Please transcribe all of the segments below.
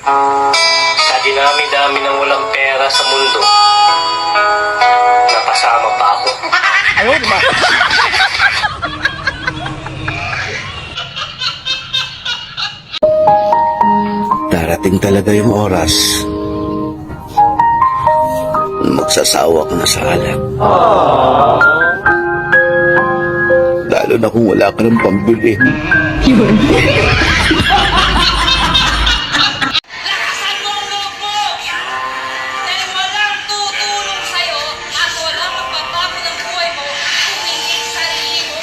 Sa dinami-dami ng walang pera sa mundo, napasama pa ako. Ayaw, diba? Darating talaga yung oras. Magsasawa ka na sa alak. Lalo na kung wala ka ng pambili. Lakasan mo ang loob mo! Dahil walang tutulong sa'yo at walang magbabago ng buhay mo kung hindi sarili mo.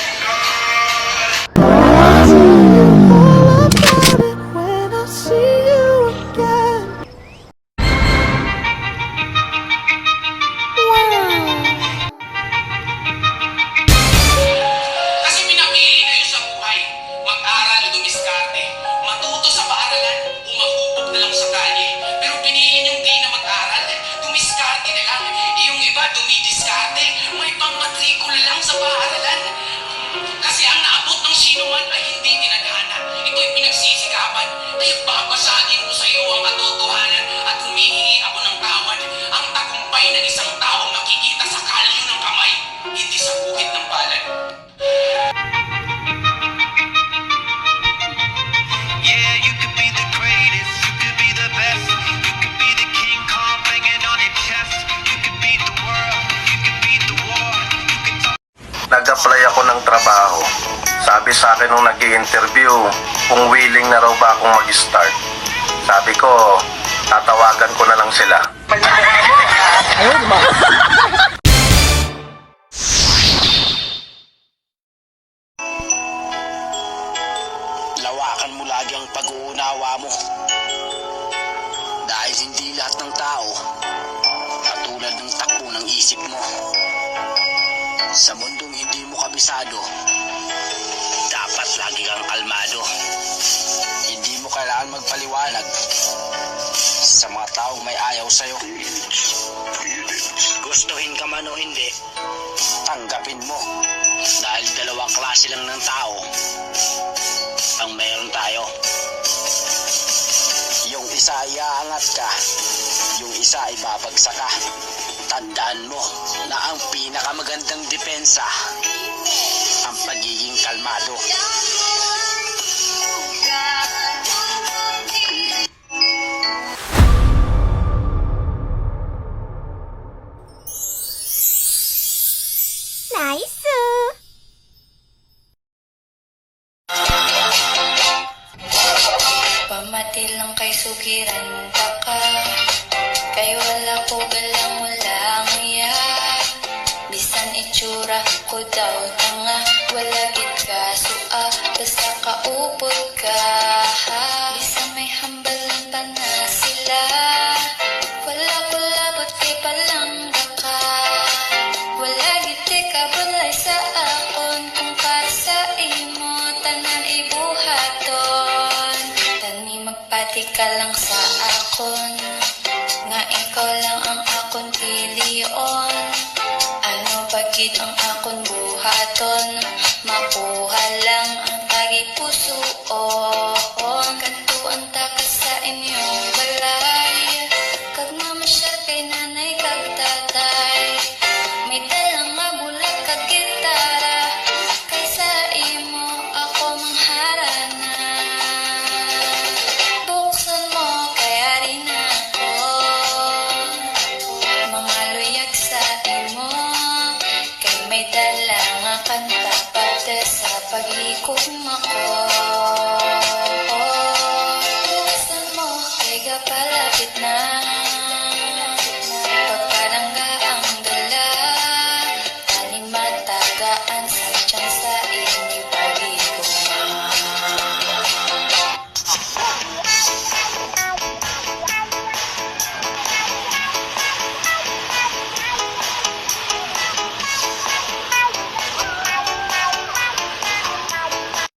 Kasi pinapili kayo sa buhay. Mag-aral o dumiskarte. Matuto sa paaralan o mahubog na lang sa kalye. Pero pinili niyong di na mag-aral. Dumiskarte na lang. Yung iba dumidiskarte. May pangmatrikula lang sa paaralan. Kasi ang naabot ng sinuman ay hindi tinadhana. Ito'y pinagsisikapan. Kaya babasagin ko sa iyo ang katotohanan at humihingi ako ng tawad. Ang tagumpay ng isang tao makikita sa kalyo ng kamay, hindi sa bukid ng palad. Yeah, you could be the greatest, you could be the best, you could be the King Kong banging on your chest, you could beat the world, you could beat the war, you could talk. Nag-apply ako ng trabaho. Sabi sa akin nung nag-i-interview kung willing na raw ba akong mag-start. Sabi ko, tatawagan ko na lang sila. Ayaw, diba? Lawakan mo lagi ang pag-uunawa mo. Dahil hindi lahat ng tao katulad ng takbo ng isip mo. Sa mundong hindi mo kabisado, dapat lagi kang kalmado. Hindi mo kailangan magpaliwanag sa mga taong may ayaw sa'yo. Gustuhin ka man o hindi, tanggapin mo. Dahil dalawang klase lang ng tao ang meron tayo. Yung isa ay aangat ka, yung isa ay babagsak ka. Tandaan mo na ang pinakamagandang depensa ang pagiging kalmado. Nice! Pamati lang kay sugiran ka. Kay wala ko galang walang iya. Bisan itsura ko daw tanga. Wala gid ka sua. Basta kaupod ka. Bisan may hambalan pa na sila. Wala ko labot kay palangga ka. Wala gid ka bulay sa akon. Kung para sa imo tanan ibuhaton. Tani magpati ka lang sa akon. Nga ikaw lang ang akon pilion. Ano bagid ang akon buhaton. Makuha lang ang tagipusoon. Kantuan ta ka sa inyong balay. Kag mamasyal kay nanay kag tatay. May dalang nga bulag kag gitara. Kaysa imo ako mangharana. Buksan mo kaya rin ako. Mga luyag sa imo. Kay may dala nga kanta pati sa paglikom ako.